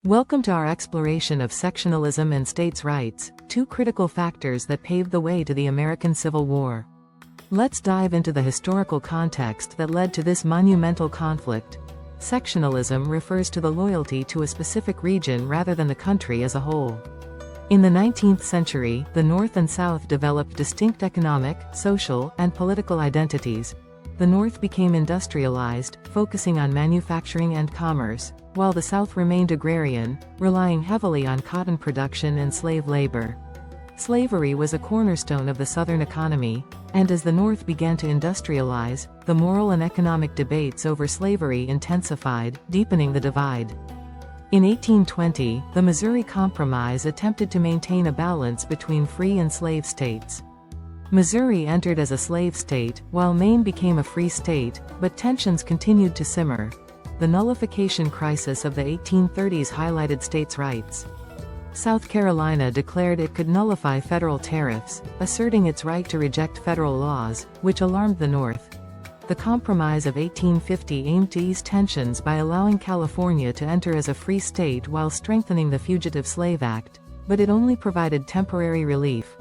Welcome to our exploration of sectionalism and states' rights, two critical factors that paved the way to the American Civil War. Let's dive into the historical context that led to this monumental conflict. Sectionalism refers to the loyalty to a specific region rather than the country as a whole. In the 19th century, the North and South developed distinct economic, social, and political identities. The North became industrialized, focusing on manufacturing and commerce, while the South remained agrarian, relying heavily on cotton production and slave labor. Slavery was a cornerstone of the Southern economy, and as the North began to industrialize, the moral and economic debates over slavery intensified, deepening the divide. In 1820, the Missouri Compromise attempted to maintain a balance between free and slave states. Missouri entered as a slave state, while Maine became a free state, but tensions continued to simmer. The Nullification Crisis of the 1830s highlighted states' rights. South Carolina declared it could nullify federal tariffs, asserting its right to reject federal laws, which alarmed the North. The Compromise of 1850 aimed to ease tensions by allowing California to enter as a free state while strengthening the Fugitive Slave Act, but it only provided temporary relief.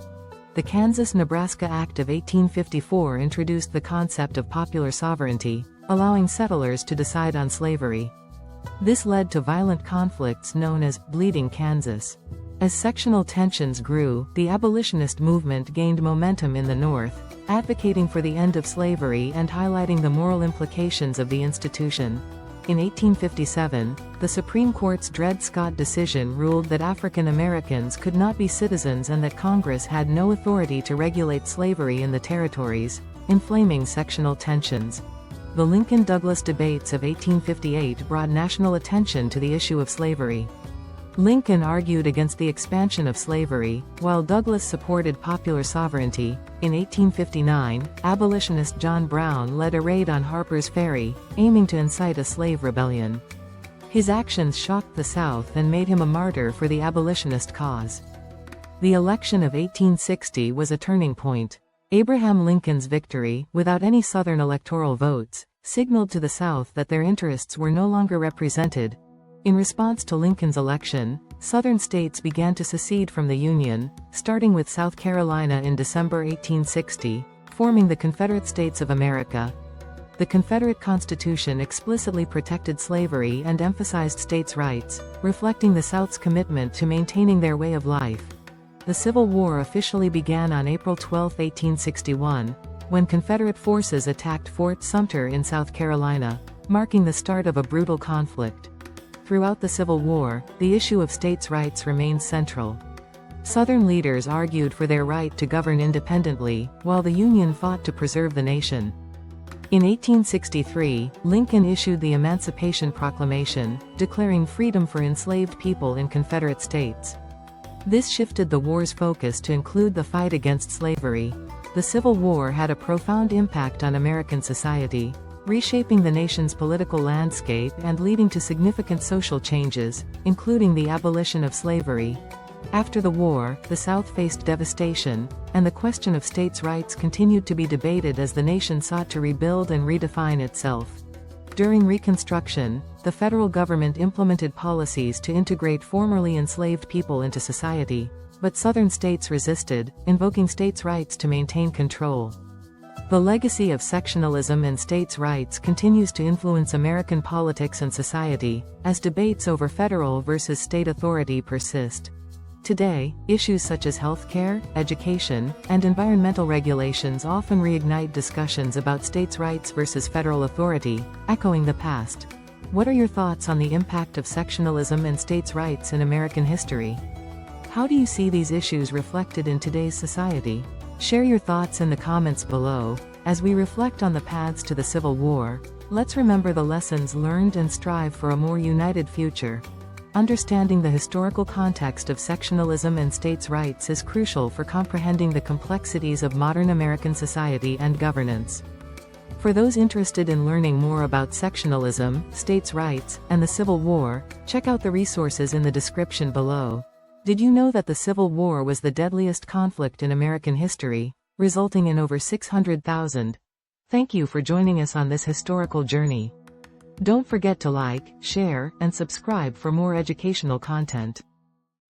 The Kansas-Nebraska Act of 1854 introduced the concept of popular sovereignty, allowing settlers to decide on slavery. This led to violent conflicts known as Bleeding Kansas. As sectional tensions grew, the abolitionist movement gained momentum in the North, advocating for the end of slavery and highlighting the moral implications of the institution. In 1857, the Supreme Court's Dred Scott decision ruled that African Americans could not be citizens and that Congress had no authority to regulate slavery in the territories, inflaming sectional tensions. The Lincoln-Douglas debates of 1858 brought national attention to the issue of slavery. Lincoln argued against the expansion of slavery, while Douglas supported popular sovereignty. In 1859, abolitionist John Brown led a raid on Harper's Ferry, aiming to incite a slave rebellion. His actions shocked the South and made him a martyr for the abolitionist cause. The election of 1860 was a turning point. Abraham Lincoln's victory, without any Southern electoral votes, signaled to the South that their interests were no longer represented. In response to Lincoln's election, Southern states began to secede from the Union, starting with South Carolina in December 1860, forming the Confederate States of America. The Confederate Constitution explicitly protected slavery and emphasized states' rights, reflecting the South's commitment to maintaining their way of life. The Civil War officially began on April 12, 1861, when Confederate forces attacked Fort Sumter in South Carolina, marking the start of a brutal conflict. Throughout the Civil War, the issue of states' rights remained central. Southern leaders argued for their right to govern independently, while the Union fought to preserve the nation. In 1863, Lincoln issued the Emancipation Proclamation, declaring freedom for enslaved people in Confederate states. This shifted the war's focus to include the fight against slavery. The Civil War had a profound impact on American society, reshaping the nation's political landscape and leading to significant social changes, including the abolition of slavery. After the war, the South faced devastation, and the question of states' rights continued to be debated as the nation sought to rebuild and redefine itself. During Reconstruction, the federal government implemented policies to integrate formerly enslaved people into society, but Southern states resisted, invoking states' rights to maintain control. The legacy of sectionalism and states' rights continues to influence American politics and society, as debates over federal versus state authority persist. Today, issues such as healthcare, education, and environmental regulations often reignite discussions about states' rights versus federal authority, echoing the past. What are your thoughts on the impact of sectionalism and states' rights in American history? How do you see these issues reflected in today's society? Share your thoughts in the comments below. As we reflect on the paths to the Civil War, let's remember the lessons learned and strive for a more united future. Understanding the historical context of sectionalism and states' rights is crucial for comprehending the complexities of modern American society and governance. For those interested in learning more about sectionalism, states' rights, and the Civil War, check out the resources in the description below. Did you know that the Civil War was the deadliest conflict in American history, resulting in over 600,000? Thank you for joining us on this historical journey. Don't forget to like, share, and subscribe for more educational content.